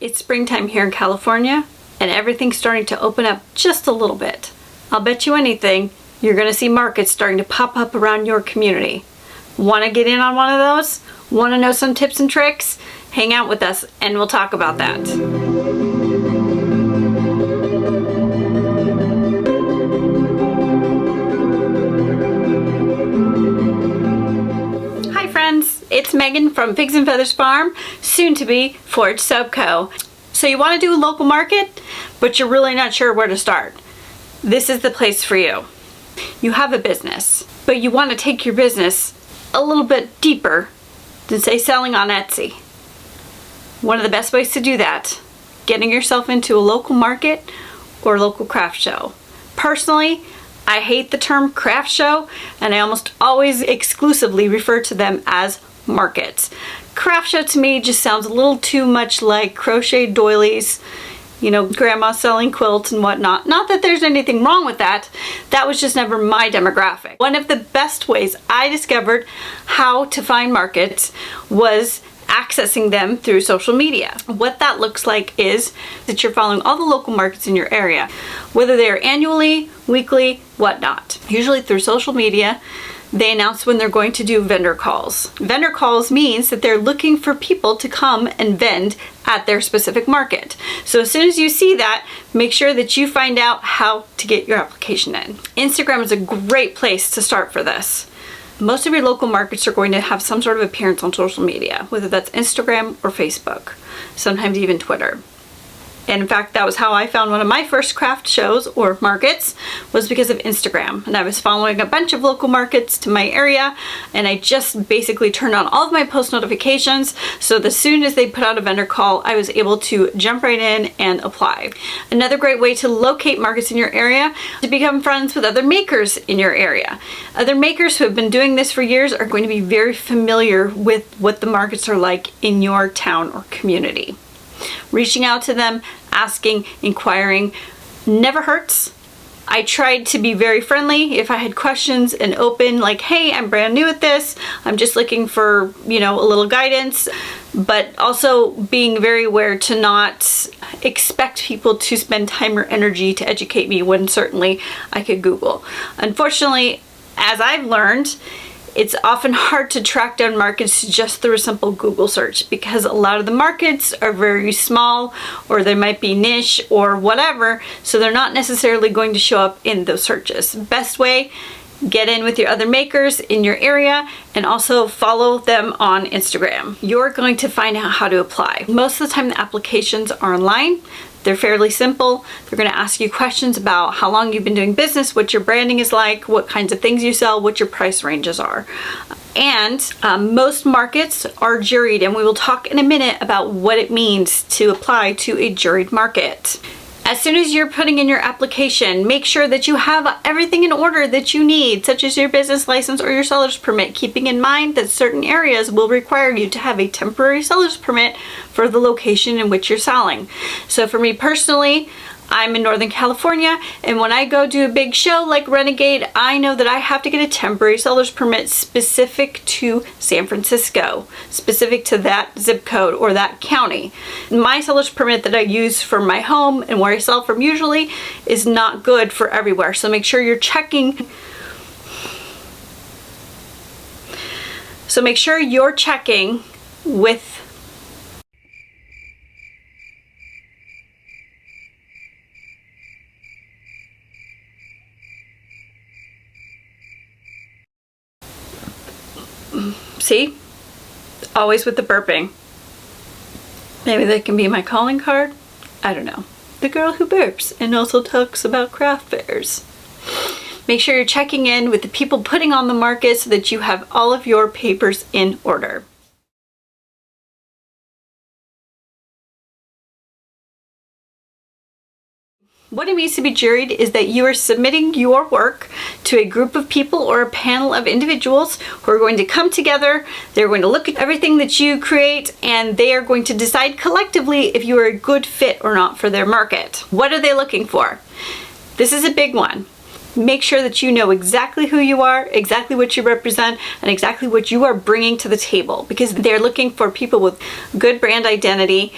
It's springtime here in California, and everything's starting to open up just a little bit. I'll bet you anything, you're gonna see markets starting to pop up around your community. Wanna get in on one of those? Wanna know some tips and tricks? Hang out with us and we'll talk about that. Hi friends, it's Megan from Figs and Feathers Farm, soon to be Forage Soap Co. So you want to do a local market, but you're really not sure where to start. This is the place for you. You have a business, but you want to take your business a little bit deeper than say selling on Etsy. One of the best ways to do that, getting yourself into a local market or local craft show. Personally, I hate the term craft show, and I almost always exclusively refer to them as markets. Craft show to me just sounds a little too much like crochet doilies, you know, grandma selling quilts and whatnot. Not that there's anything wrong with that. That was just never my demographic. One of the best ways I discovered how to find markets was accessing them through social media. What that looks like is that you're following all the local markets in your area, whether they're annually, weekly, whatnot. Usually through social media, they announce when they're going to do vendor calls. Vendor calls means that they're looking for people to come and vend at their specific market. So as soon as you see that, make sure that you find out how to get your application in. Instagram is a great place to start for this. Most of your local markets are going to have some sort of appearance on social media, whether that's Instagram or Facebook, sometimes even Twitter. And in fact, that was how I found one of my first craft shows or markets, was because of Instagram. And I was following a bunch of local markets to my area, and I just basically turned on all of my post notifications, so as soon as they put out a vendor call, I was able to jump right in and apply. Another great way to locate markets in your area is to become friends with other makers in your area. Other makers who have been doing this for years are going to be very familiar with what the markets are like in your town or community. Reaching out to them, asking, inquiring, never hurts. I tried to be very friendly if I had questions and open, like, hey, I'm brand new at this. I'm just looking for, you know, a little guidance, but also being very aware to not expect people to spend time or energy to educate me when certainly I could Google. Unfortunately, as I've learned, it's often hard to track down markets just through a simple Google search, because a lot of the markets are very small, or they might be niche or whatever, so they're not necessarily going to show up in those searches. Best way, get in with your other makers in your area and also follow them on Instagram. You're going to find out how to apply. Most of the time the applications are online. They're fairly simple. They're going to ask you questions about how long you've been doing business, what your branding is like, what kinds of things you sell, what your price ranges are. And most markets are juried, and we will talk in a minute about what it means to apply to a juried market. As soon as you're putting in your application, make sure that you have everything in order that you need, such as your business license or your seller's permit, keeping in mind that certain areas will require you to have a temporary seller's permit for the location in which you're selling. So for me personally, I'm in Northern California, and when I go do a big show like Renegade, I know that I have to get a temporary seller's permit specific to San Francisco, specific to that zip code or that county. My seller's permit that I use for my home and where I sell from usually is not good for everywhere, so make sure you're checking. So make sure you're checking with see? Always with the burping. Maybe that can be my calling card? I don't know. The girl who burps and also talks about craft fairs. Make sure you're checking in with the people putting on the market so that you have all of your papers in order. What it means to be juried is that you are submitting your work to a group of people or a panel of individuals who are going to come together. They're going to look at everything that you create, and they are going to decide collectively if you are a good fit or not for their market. What are they looking for? This is a big one. Make sure that you know exactly who you are, exactly what you represent, and exactly what you are bringing to the table, because they're looking for people with good brand identity,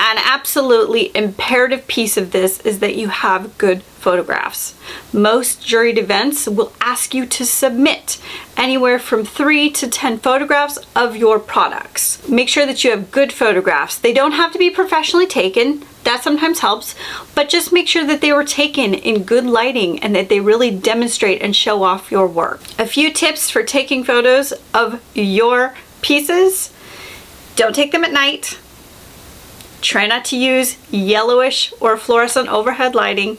An absolutely imperative piece of this is that you have good photographs. Most juried events will ask you to submit anywhere from 3 to 10 photographs of your products. Make sure that you have good photographs. They don't have to be professionally taken. That sometimes helps, but just make sure that they were taken in good lighting and that they really demonstrate and show off your work. A few tips for taking photos of your pieces. Don't take them at night. Try not to use yellowish or fluorescent overhead lighting.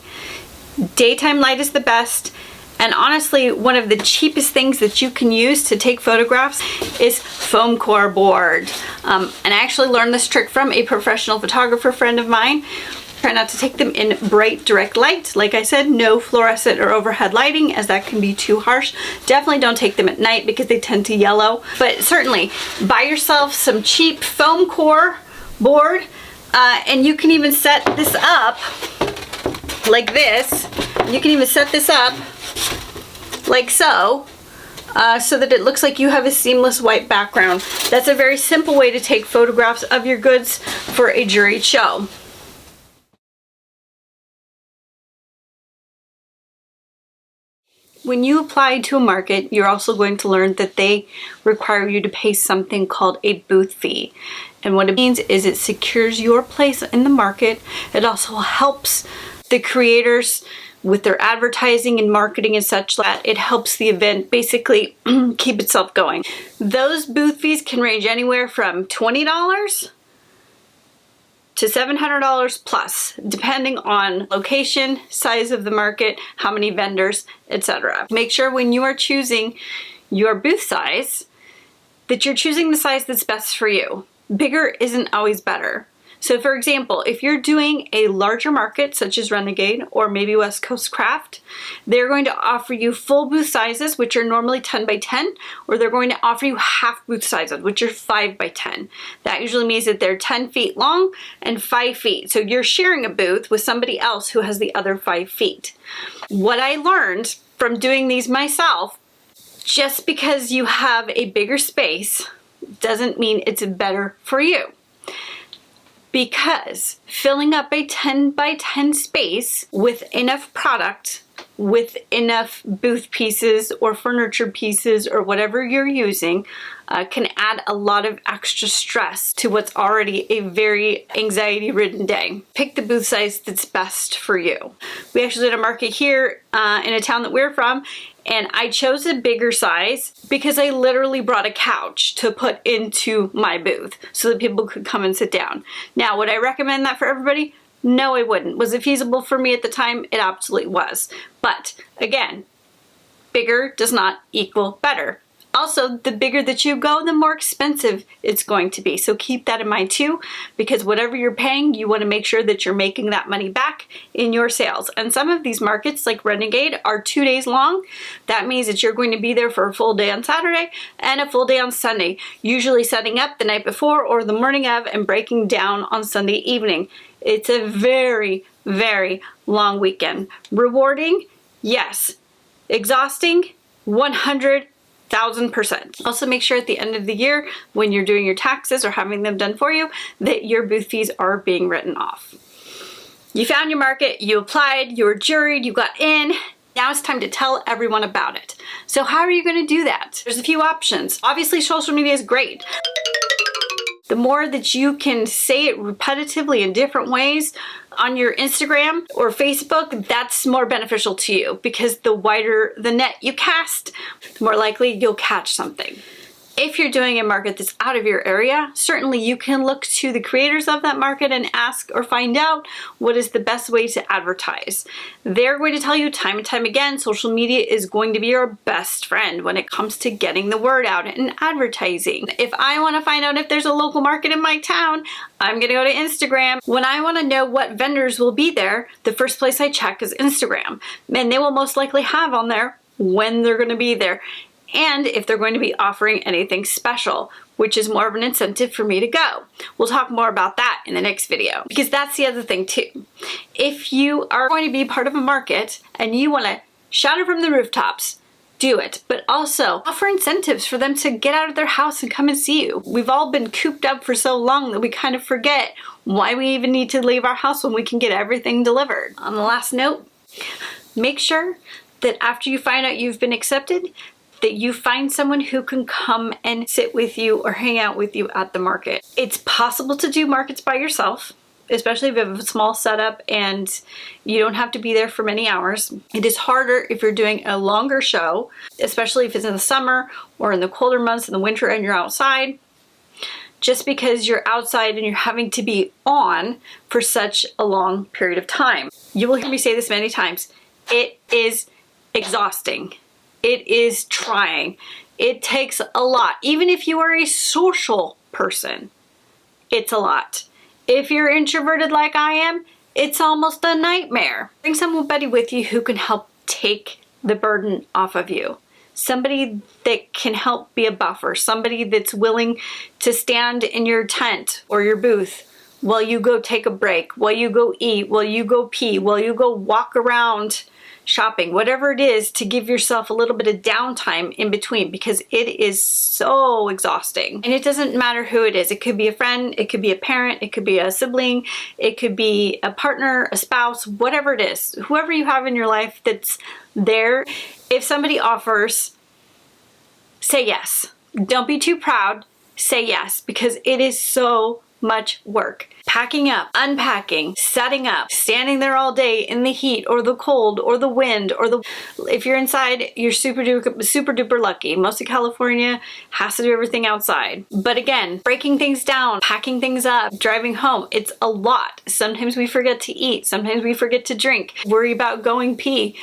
Daytime light is the best. And honestly, one of the cheapest things that you can use to take photographs is foam core board. And I actually learned this trick from a professional photographer friend of mine. Try not to take them in bright direct light. Like I said, no fluorescent or overhead lighting, as that can be too harsh. Definitely don't take them at night because they tend to yellow. But certainly buy yourself some cheap foam core board. And you can even set this up like this. You can even set this up like so, so that it looks like you have a seamless white background. That's a very simple way to take photographs of your goods for a juried show. When you apply to a market, you're also going to learn that they require you to pay something called a booth fee. And what it means is it secures your place in the market. It also helps the creators with their advertising and marketing and such, that it helps the event basically keep itself going. Those booth fees can range anywhere from $20 to $700 plus, depending on location, size of the market, how many vendors, etc. Make sure when you are choosing your booth size that you're choosing the size that's best for you. Bigger isn't always better. So for example, if you're doing a larger market such as Renegade or maybe West Coast Craft, they're going to offer you full booth sizes, which are normally 10 by 10, or they're going to offer you half booth sizes, which are 5 by 10. That usually means that they're 10 feet long and 5 feet. So you're sharing a booth with somebody else who has the other 5 feet. What I learned from doing these myself, just because you have a bigger space doesn't mean it's better for you. Because filling up a 10 by 10 space with enough product, with enough booth pieces or furniture pieces or whatever you're using, can add a lot of extra stress to what's already a very anxiety-ridden day. Pick the booth size that's best for you. We actually did a market here in a town that we're from, and I chose a bigger size because I literally brought a couch to put into my booth so that people could come and sit down. Now, would I recommend that for everybody? No, I wouldn't. Was it feasible for me at the time? It absolutely was. But again, bigger does not equal better. Also, the bigger that you go, the more expensive it's going to be. So keep that in mind too, because whatever you're paying, you want to make sure that you're making that money back in your sales. And some of these markets, like Renegade, are 2 days long. That means that you're going to be there for a full day on Saturday and a full day on Sunday, usually setting up the night before or the morning of and breaking down on Sunday evening. It's a very, very long weekend. Rewarding? Yes. Exhausting? 100,000%. Also make sure at the end of the year, when you're doing your taxes or having them done for you, that your booth fees are being written off. You found your market, you applied, you were juried, you got in. Now it's time to tell everyone about it. So how are you going to do that? There's a few options. Obviously, social media is great. The more that you can say it repetitively in different ways on your Instagram or Facebook, that's more beneficial to you, because the wider the net you cast, the more likely you'll catch something. If you're doing a market that's out of your area, certainly you can look to the creators of that market and ask or find out what is the best way to advertise. They're going to tell you time and time again, social media is going to be your best friend when it comes to getting the word out and advertising. If I want to find out if there's a local market in my town, I'm going to go to Instagram. When I want to know what vendors will be there, the first place I check is Instagram. And they will most likely have on there when they're going to be there, and if they're going to be offering anything special, which is more of an incentive for me to go. We'll talk more about that in the next video, because that's the other thing too. If you are going to be part of a market and you want to shout it from the rooftops, do it. But also offer incentives for them to get out of their house and come and see you. We've all been cooped up for so long that we kind of forget why we even need to leave our house when we can get everything delivered. On the last note, make sure that after you find out you've been accepted, that you find someone who can come and sit with you or hang out with you at the market. It's possible to do markets by yourself, especially if you have a small setup and you don't have to be there for many hours. It is harder if you're doing a longer show, especially if it's in the summer or in the colder months in the winter and you're outside, just because you're outside and you're having to be on for such a long period of time. You will hear me say this many times. It is exhausting. It is trying. It takes a lot. Even if you are a social person, it's a lot. If you're introverted like I am, it's almost a nightmare. Bring somebody with you who can help take the burden off of you. Somebody that can help be a buffer. Somebody that's willing to stand in your tent or your booth while you go take a break, while you go eat, while you go pee, while you go walk around shopping, whatever it is, to give yourself a little bit of downtime in between, because it is so exhausting. And it doesn't matter who it is. It could be a friend, it could be a parent, it could be a sibling, it could be a partner, a spouse, whatever it is. Whoever you have in your life that's there, if somebody offers, say yes. Don't be too proud, say yes, because it is so much work. Packing up, unpacking, setting up, standing there all day in the heat or the cold or the wind or the... If you're inside, you're super duper lucky. Most of California has to do everything outside. But again, breaking things down, packing things up, driving home, it's a lot. Sometimes we forget to eat. Sometimes we forget to drink. Worry about going pee.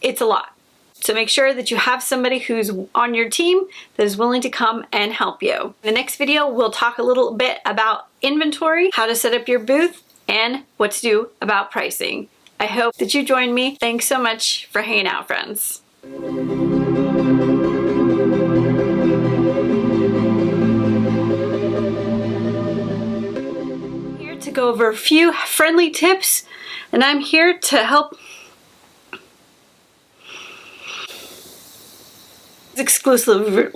It's a lot. So make sure that you have somebody who's on your team that is willing to come and help you. In the next video, we'll talk a little bit about inventory, how to set up your booth, and what to do about pricing. I hope that you join me. Thanks so much for hanging out, friends. Here to go over a few friendly tips, and I'm here to help exclusive